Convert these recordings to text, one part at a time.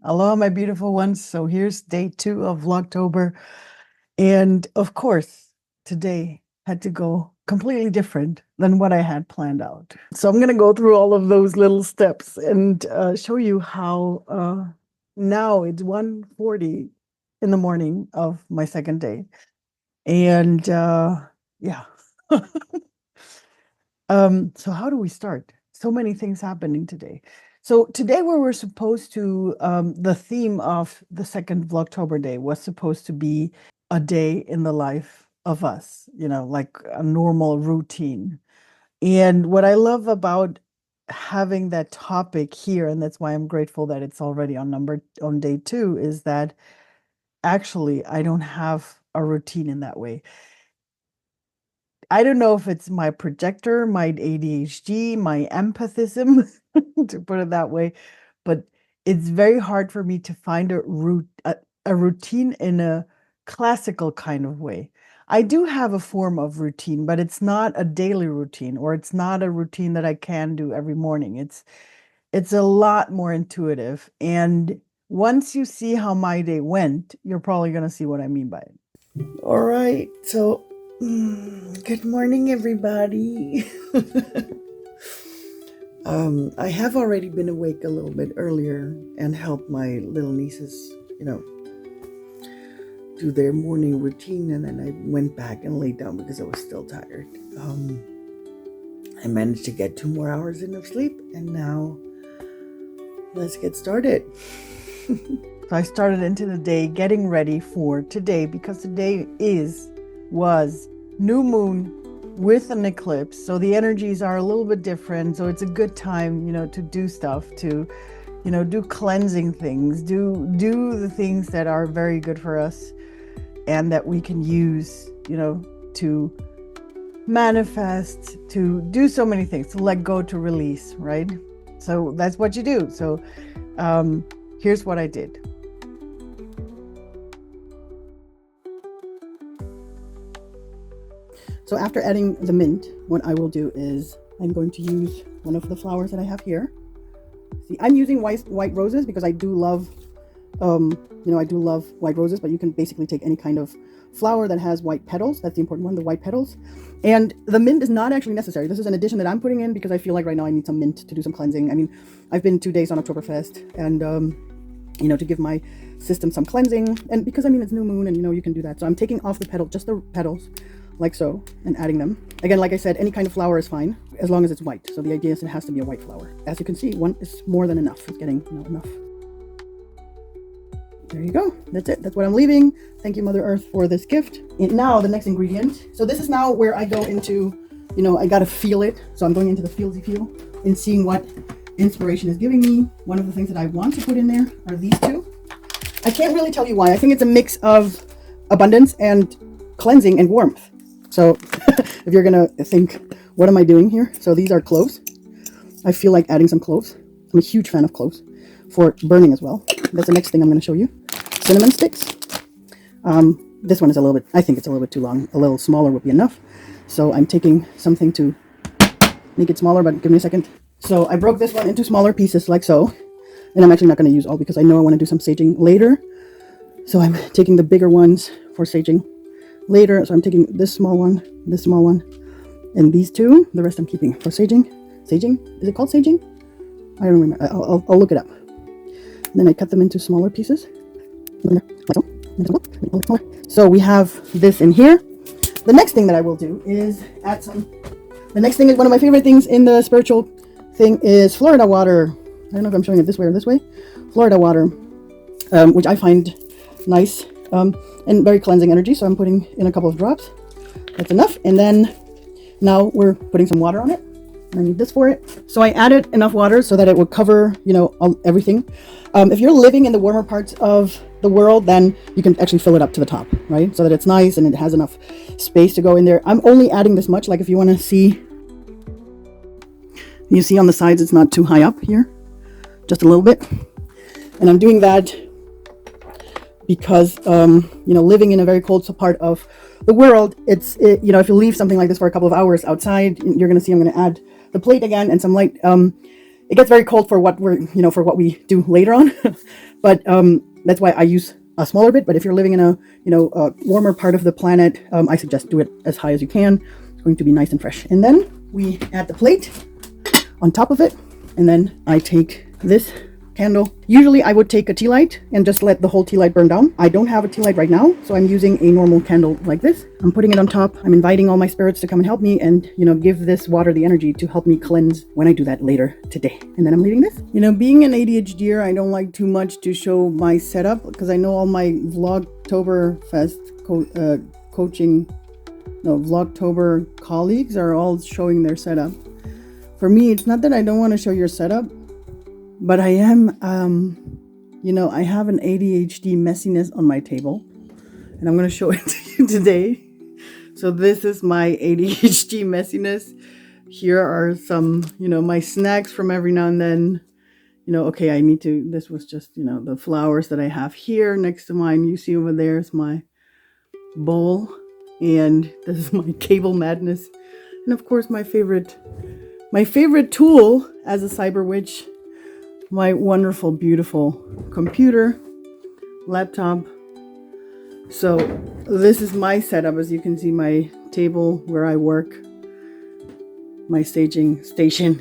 Aloha, my beautiful ones. So here's day 2 of Vlogtober. And of course, today had to go completely different than what I had planned out. So I'm going to go through all of those little steps and show you how now it's 1:40 in the morning of my second day. And yeah. So how do we start? So many things happening today. So today we were supposed to, the theme of the second Vlogtober day was supposed to be a day in the life of us, like a normal routine. And what I love about having that topic here, and that's why I'm grateful that it's already on day 2, is that actually I don't have a routine in that way. I don't know if it's my projector, my ADHD, my empathism, to put it that way, but it's very hard for me to find a routine in a classical kind of way. I do have a form of routine, but it's not a daily routine, or it's not a routine that I can do every morning. It's a lot more intuitive. And once you see how my day went, you're probably going to see what I mean by it. All right, so good morning, everybody. I have already been awake a little bit earlier and helped my little nieces, do their morning routine, and then I went back and laid down because I was still tired. I managed to get 2 more hours in of sleep, and now let's get started. So I started into the day getting ready for today, because today was new moon with an eclipse, so the energies are a little bit different. So it's a good time, to do stuff, to do cleansing things, do the things that are very good for us and that we can use, to manifest, to do so many things, to let go, to release, right? So that's what you do. So here's what I did. So after adding the mint, what I will do is I'm going to use one of the flowers that I have here. See, I'm using white roses because I do love, I do love white roses, but you can basically take any kind of flower that has white petals. That's the important one, the white petals. And the mint is not actually necessary. This is an addition that I'm putting in because I feel like right now I need some mint to do some cleansing. I mean, I've been 2 days on Oktoberfest, and, to give my system some cleansing. And because, it's new moon, and, you can do that. So I'm taking off the petal, just the petals, like so, and adding them. Again, like I said, any kind of flower is fine as long as it's white. So the idea is it has to be a white flower. As you can see, one is more than enough. It's getting enough. There you go. That's it. That's what I'm leaving. Thank you, Mother Earth, for this gift. And now the next ingredient. So this is now where I go into, I gotta feel it. So I'm going into the feelsy feel and seeing what inspiration is giving me. One of the things that I want to put in there are these two. I can't really tell you why. I think it's a mix of abundance and cleansing and warmth. So if you're gonna think, what am I doing here? So these are cloves. I feel like adding some cloves. I'm a huge fan of cloves for burning as well. That's the next thing I'm going to show you. Cinnamon sticks. This one is I think it's a little bit too long. A little smaller would be enough. So I'm taking something to make it smaller, but give me a second. So I broke this one into smaller pieces like so. And I'm actually not going to use all because I know I want to do some saging later. So I'm taking the bigger ones for saging later. So I'm taking this small one, and these two. The rest I'm keeping for saging. Saging? Is it called saging? I don't remember. I'll look it up. And then I cut them into smaller pieces. So we have this in here. The next thing that I will do is add some. The next thing is one of my favorite things in the spiritual thing is Florida water. I don't know if I'm showing it this way or this way. Florida water, which I find nice and very cleansing energy. So I'm putting in a couple of drops. That's enough. And then now we're putting some water on it. I need this for it. So I added enough water so that it would cover, everything. If you're living in the warmer parts of the world, then you can actually fill it up to the top, right? So that it's nice and it has enough space to go in there. I'm only adding this much. Like if you want to see, you see on the sides, it's not too high up here, just a little bit. And I'm doing that because, living in a very cold part of the world, if you leave something like this for a couple of hours outside, you're going to see I'm going to add the plate again and some light It gets very cold for what for what we do later on. But that's why I use a smaller bit. But if you're living in a warmer part of the planet, I suggest do it as high as you can. It's going to be nice and fresh. And then we add the plate on top of it, and then I take this candle. Usually I would take a tea light and just let the whole tea light burn down. I don't have a tea light right now, so I'm using a normal candle like this. I'm putting it on top. I'm inviting all my spirits to come and help me and, give this water the energy to help me cleanse when I do that later today. And then I'm leaving this. Being an ADHDer, I don't like too much to show my setup because I know all my Vlogtober Vlogtober colleagues are all showing their setup. For me, it's not that I don't want to show your setup, but I am, I have an ADHD messiness on my table, and I'm going to show it to you today. So this is my ADHD messiness. Here are some, my snacks from every now and then. This was just, the flowers that I have here next to mine. You see over there is my bowl, and this is my cable madness. And of course, my favorite tool as a cyber witch, my wonderful, beautiful computer, laptop. So this is my setup. As you can see, my table where I work, my staging station,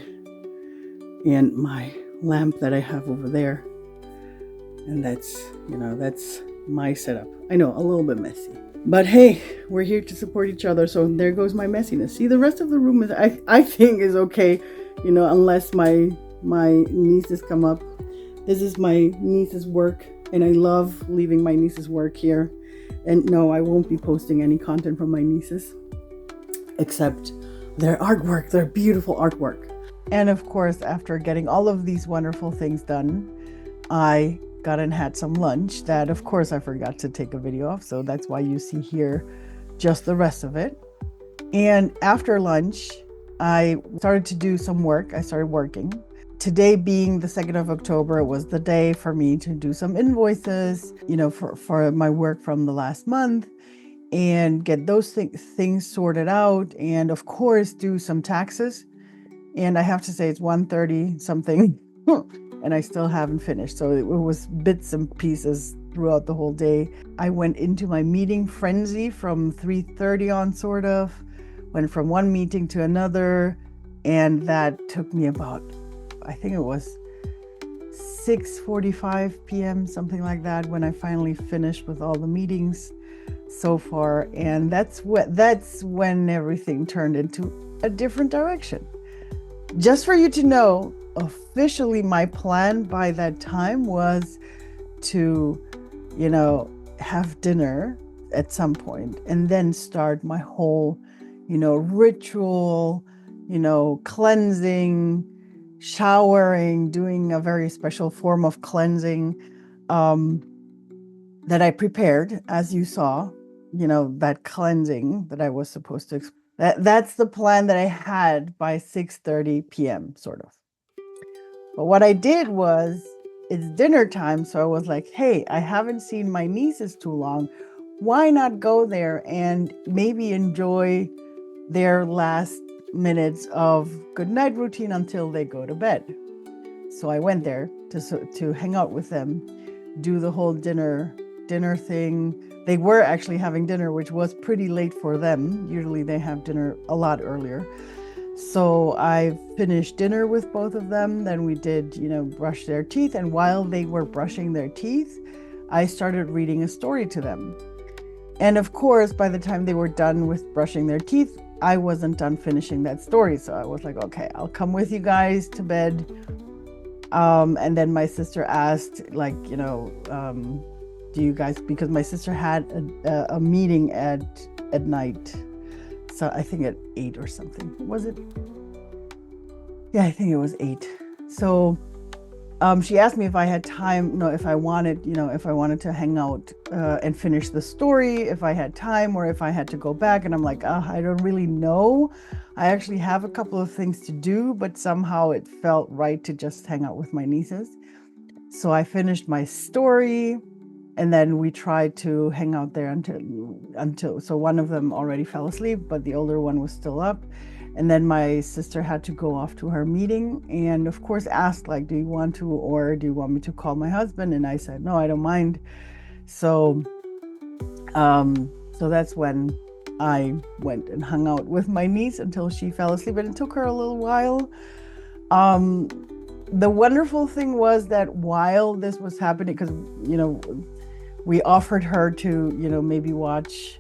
and my lamp that I have over there. And that's my setup. I know, a little bit messy. But hey, we're here to support each other. So there goes my messiness. See, the rest of the room is, I think, is okay, unless my nieces come up. This is my niece's work, and I love leaving my niece's work here. And no, I won't be posting any content from my nieces, except their artwork, their beautiful artwork. And of course, after getting all of these wonderful things done, I got and had some lunch that, of course, I forgot to take a video of. So that's why you see here just the rest of it. And after lunch, I started to do some work. I started working. Today being the 2nd of October, it was the day for me to do some invoices, for my work from the last month, and get those things sorted out, and of course do some taxes. And I have to say it's 1:30 something and I still haven't finished. So it was bits and pieces throughout the whole day. I went into my meeting frenzy from 3:30 on, sort of. Went from one meeting to another, and that took me about, I think it was 6:45 p.m., something like that, when I finally finished with all the meetings so far. And that's when everything turned into a different direction. Just for you to know, officially my plan by that time was to, have dinner at some point and then start my whole, ritual, cleansing, showering, doing a very special form of cleansing that I prepared, as you saw, that cleansing that I was supposed to. That's the plan that I had by 6:30 p.m., sort of. But what I did was, it's dinner time, so I was like, hey, I haven't seen my nieces too long. Why not go there and maybe enjoy their last minutes of good night routine until they go to bed? So I went there to hang out with them, do the whole dinner thing. They were actually having dinner, which was pretty late for them. Usually they have dinner a lot earlier. So I finished dinner with both of them. Then we did, brush their teeth. And while they were brushing their teeth, I started reading a story to them. And of course, by the time they were done with brushing their teeth, I wasn't done finishing that story. So I was like, okay, I'll come with you guys to bed. And then my sister asked, do you guys, because my sister had a meeting at night. So I think at 8 or something. Was it? Yeah, I think it was 8. So she asked me if I had time, if I wanted to hang out and finish the story, if I had time, or if I had to go back. And I'm like, I don't really know. I actually have a couple of things to do, but somehow it felt right to just hang out with my nieces. So I finished my story, and then we tried to hang out there until so one of them already fell asleep, but the older one was still up. And then my sister had to go off to her meeting and of course asked like, do you want to, or do you want me to call my husband? And I said, no, I don't mind. So so that's when I went and hung out with my niece until she fell asleep, and it took her a little while. um the wonderful thing was that while this was happening, because we offered her to maybe watch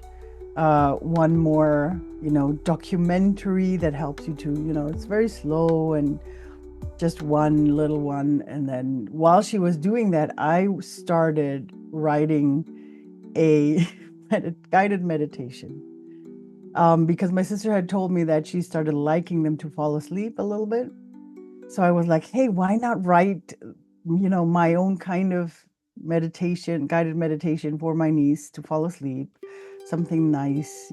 one more documentary that helps you to it's very slow and just one little one. And then while she was doing that, I started writing a guided meditation, because my sister had told me that she started liking them to fall asleep a little bit. So I was like, hey, why not write my own kind of meditation, guided meditation for my niece to fall asleep, something nice,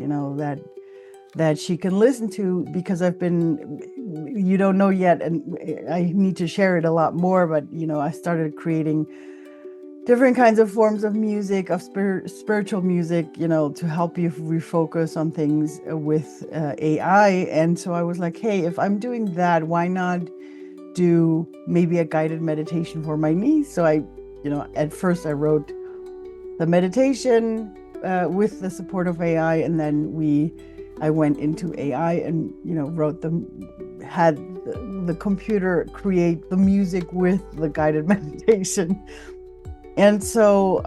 that she can listen to. Because you don't know yet, and I need to share it a lot more, but I started creating different kinds of forms of music, of spiritual music, to help you refocus on things with AI. And so I was like, hey, if I'm doing that, why not do maybe a guided meditation for my niece? So at first I wrote the meditation with the support of AI, and then I went into AI and had the computer create the music with the guided meditation. And so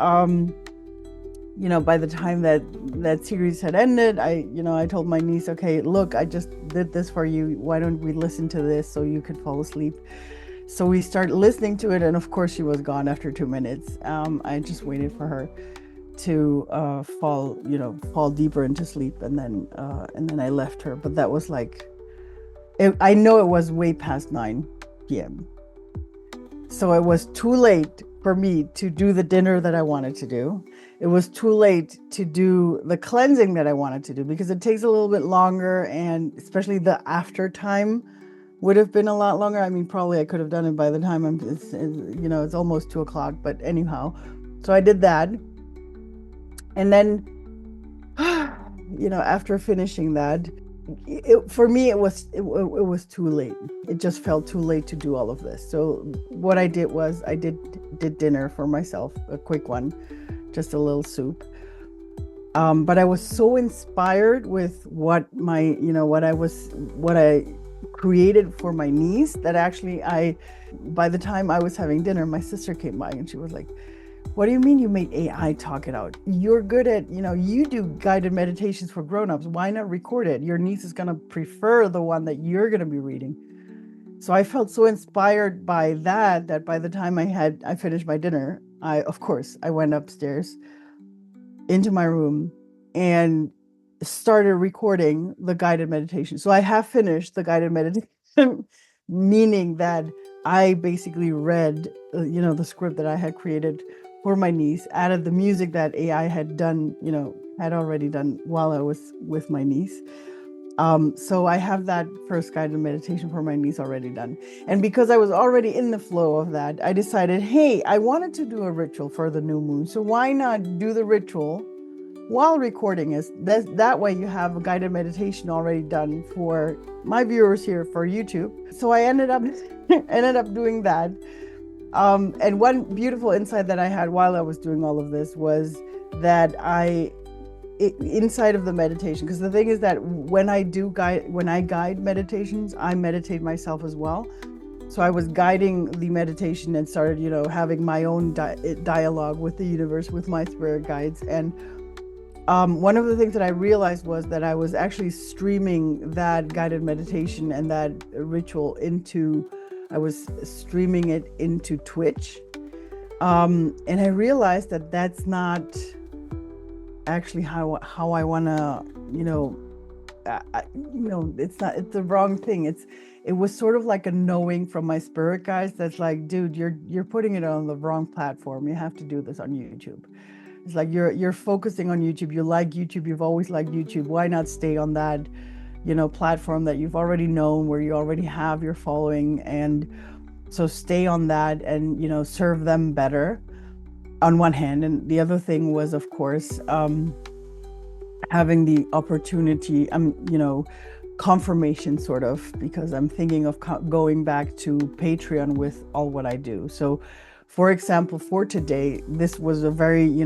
by the time that series had ended, I told my niece, okay, look, I just did this for you, why don't we listen to this so you could fall asleep? So we started listening to it, and of course she was gone after 2 minutes. I just waited for her to fall deeper into sleep, and then I left her. But that was like, I know it was way past 9 p.m. So it was too late for me to do the dinner that I wanted to do. It was too late to do the cleansing that I wanted to do, because it takes a little bit longer, and especially the after time would have been a lot longer. I mean, probably I could have done it by the time it's almost 2 o'clock, but anyhow. So I did that. And then, after finishing that, for me, it was too late. It just felt too late to do all of this. So what I did was I did dinner for myself, a quick one, just a little soup. But I was so inspired with what I created for my niece that actually by the time I was having dinner, my sister came by and she was like, what do you mean you made AI talk it out? You're good at, you do guided meditations for grownups. Why not record it? Your niece is going to prefer the one that you're going to be reading. So I felt so inspired by that by the time I finished my dinner, I went upstairs into my room and started recording the guided meditation. So I have finished the guided meditation, meaning that I basically read, the script that I had created for my niece, added the music that AI had done, had already done while I was with my niece. So I have that first guided meditation for my niece already done. And because I was already in the flow of that, I decided, hey, I wanted to do a ritual for the new moon. So why not do the ritual while recording it? That way you have a guided meditation already done for my viewers here for YouTube. So I ended up doing that. And one beautiful insight that I had while I was doing all of this was that inside of the meditation, because the thing is that when I guide meditations, I meditate myself as well. So I was guiding the meditation and started, having my own dialogue with the universe, with my spirit guides. And one of the things that I realized was that I was actually streaming that guided meditation and that ritual I was streaming it into Twitch. And I realized that that's not actually how I want to, it's the wrong thing. It was sort of like a knowing from my spirit guides that's like, dude, you're putting it on the wrong platform. You have to do this on YouTube. It's like you're focusing on YouTube. You like YouTube. You've always liked YouTube. Why not stay on that, platform that you've already known, where you already have your following? And so stay on that and, serve them better on one hand. And the other thing was, of course, having the opportunity, confirmation sort of, because I'm thinking of going back to Patreon with all what I do. So for example, for today, this was a very,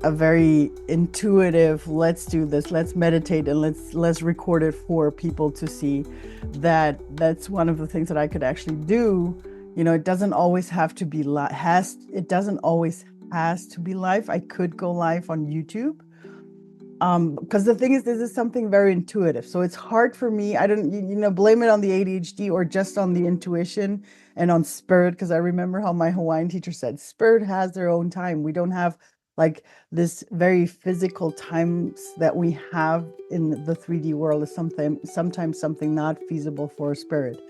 a very intuitive, let's do this, let's meditate, and let's record it for people to see. That's one of the things that I could actually do. It doesn't always have to be it doesn't always has to be live. I could go live on YouTube. Because the thing is, this is something very intuitive. So it's hard for me. I don't, blame it on the ADHD or just on the intuition and on spirit. Because I remember how my Hawaiian teacher said, spirit has their own time. We don't have like this very physical times that we have in the 3D world is sometimes something not feasible for a spirit.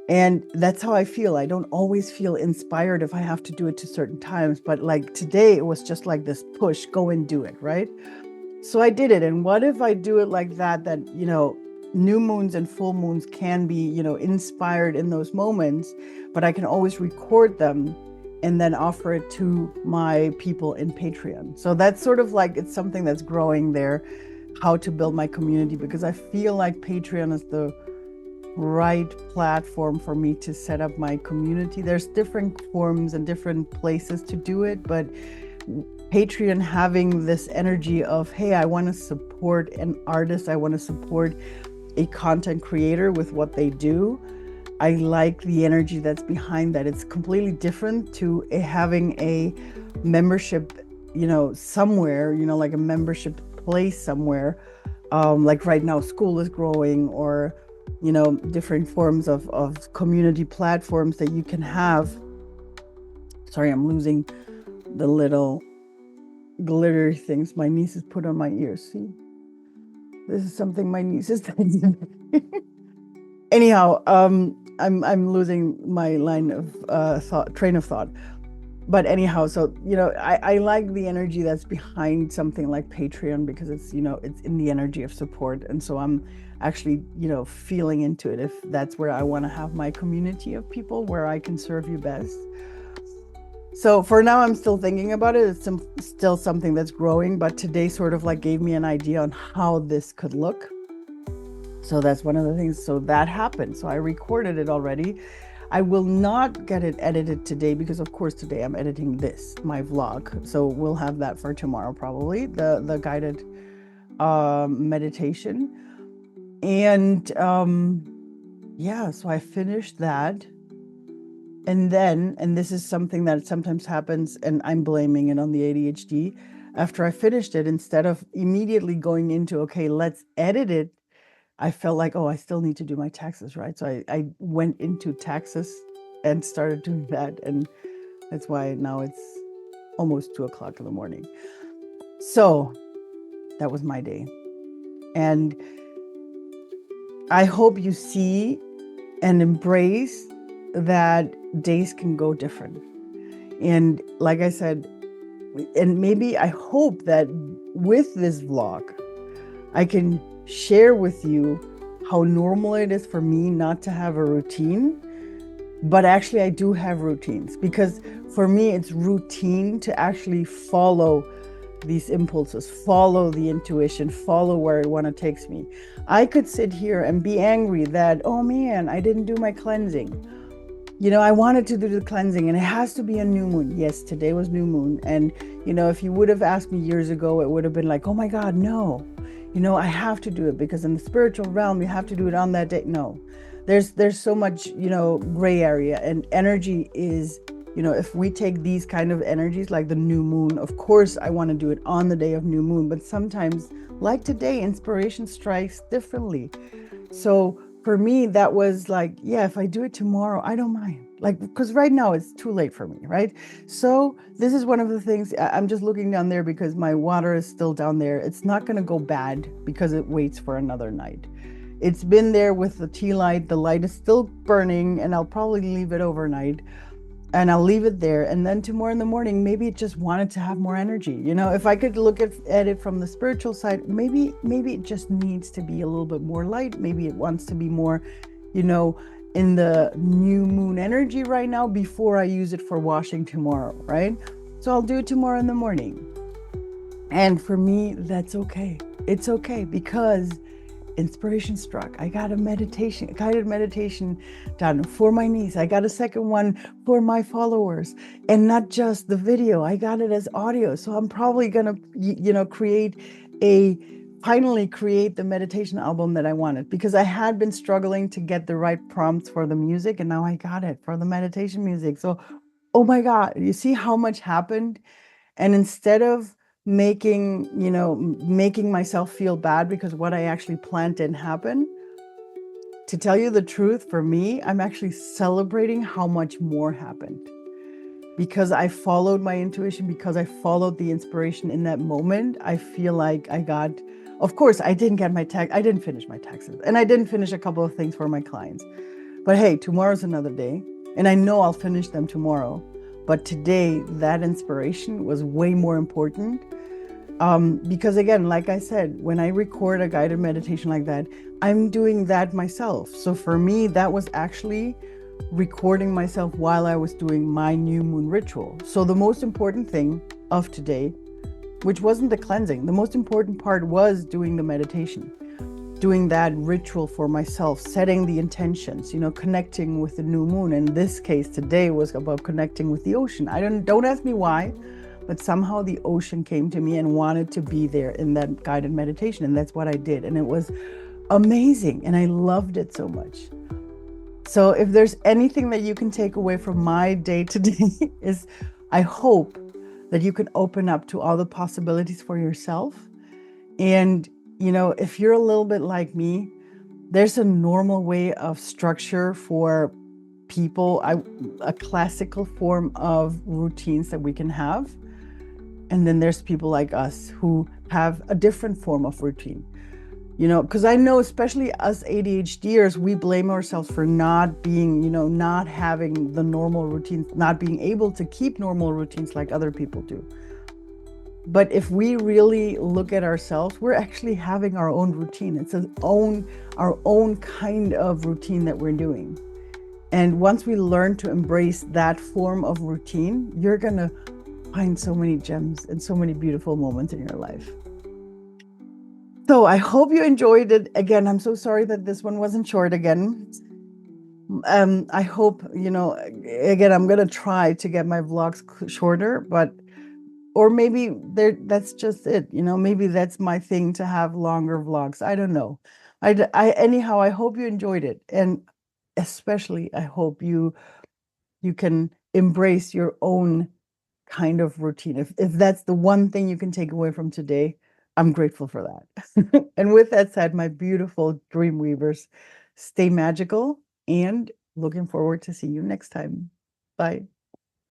And that's how I feel. I don't always feel inspired if I have to do it to certain times. But like today, it was just like this push, go and do it, right? So I did it. And what if I do it like that, new moons and full moons can be, inspired in those moments, but I can always record them and then offer it to my people in Patreon. So that's sort of like, it's something that's growing there, how to build my community, because I feel like Patreon is the right platform for me to set up my community. There's different forms and different places to do it, but Patreon having this energy of, hey, I want to support an artist, I want to support a content creator with what they do. I like the energy that's behind that. It's completely different to having a membership, somewhere, like a membership place somewhere. Like right now, school is growing, or, different forms of community platforms that you can have. Sorry, I'm losing the little glittery things my nieces put on my ears. See, this is something my nieces did. Anyhow, I'm losing my line of train of thought. But anyhow, so I like the energy that's behind something like Patreon, because it's it's in the energy of support, and so I'm actually feeling into it. If that's where I want to have my community of people where I can serve you best. So for now, I'm still thinking about it. It's still something that's growing, but today sort of like gave me an idea on how this could look. So that's one of the things. So that happened. So I recorded it already. I will not get it edited today because, of course, today I'm editing my vlog. So we'll have that for tomorrow, probably, the guided meditation. And yeah, so I finished that. And this is something that sometimes happens, and I'm blaming it on the ADHD. After I finished it, instead of immediately going into, okay, let's edit it, I felt like, oh, I still need to do my taxes, right? So I went into taxes and started doing that. And that's why now it's almost 2:00 in the morning. So that was my day. And I hope you see and embrace that days can go different. And like I said, and maybe I hope that with this vlog, I can share with you how normal it is for me not to have a routine, but actually I do have routines, because for me it's routine to actually follow these impulses, follow the intuition, follow where it takes me. I could sit here and be angry that, oh man, I didn't do my cleansing. I wanted to do the cleansing and it has to be a new moon. Yes, today was new moon. And, if you would have asked me years ago, it would have been like, oh my God, no. I have to do it because in the spiritual realm, you have to do it on that day. No, there's so much, gray area, and energy is, if we take these kind of energies like the new moon, of course, I want to do it on the day of new moon. But sometimes, like today, inspiration strikes differently. So for me, that was like, yeah, if I do it tomorrow, I don't mind. Like, because right now it's too late for me, right? So this is one of the things. I'm just looking down there because my water is still down there. It's not going to go bad because it waits for another night. It's been there with the tea light. The light is still burning, and I'll probably leave it overnight. And I'll leave it there. And then tomorrow in the morning, maybe it just wanted to have more energy. If I could look at it from the spiritual side, maybe it just needs to be a little bit more light. Maybe it wants to be more, in the new moon energy right now before I use it for washing tomorrow, right? So I'll do it tomorrow in the morning. And for me, that's okay. It's okay, because inspiration struck. I got a guided meditation done for my niece. I got a second one for my followers, and not just the video. I got it as audio. So I'm probably gonna, finally create the meditation album that I wanted, because I had been struggling to get the right prompts for the music, and now I got it for the meditation music. So, oh my God, you see how much happened? And instead of making myself feel bad because what I actually planned didn't happen, to tell you the truth, for me, I'm actually celebrating how much more happened, because I followed my intuition, because I followed the inspiration in that moment. I feel like I got, of course, I didn't finish my taxes, and I didn't finish a couple of things for my clients. But hey, tomorrow's another day, and I know I'll finish them tomorrow. But today, that inspiration was way more important. Because again, like I said, when I record a guided meditation like that, I'm doing that myself. So for me, that was actually recording myself while I was doing my new moon ritual. So the most important thing of today, which wasn't the cleansing, the most important part was doing the meditation, doing that ritual for myself, setting the intentions, connecting with the new moon. In this case, today was about connecting with the ocean. Don't ask me why, but somehow the ocean came to me and wanted to be there in that guided meditation. And that's what I did. And it was amazing. And I loved it so much. So if there's anything that you can take away from my day today is, I hope that you can open up to all the possibilities for yourself. And, if you're a little bit like me, there's a normal way of structure for people, a classical form of routines that we can have. And then there's people like us who have a different form of routine. Because I know, especially us ADHDers, we blame ourselves for not being, not having the normal routines, not being able to keep normal routines like other people do. But if we really look at ourselves, we're actually having our own routine. It's our own kind of routine that we're doing. And once we learn to embrace that form of routine, you're going to find so many gems and so many beautiful moments in your life. So I hope you enjoyed it. Again, I'm so sorry that this one wasn't short again. I hope, again, I'm going to try to get my vlogs shorter, or maybe that's just it. Maybe that's my thing, to have longer vlogs. I don't know. Anyhow, I hope you enjoyed it. And especially, I hope you can embrace your own kind of routine. If that's the one thing you can take away from today, I'm grateful for that. And with that said, my beautiful dream weavers, stay magical, and looking forward to see you next time. Bye.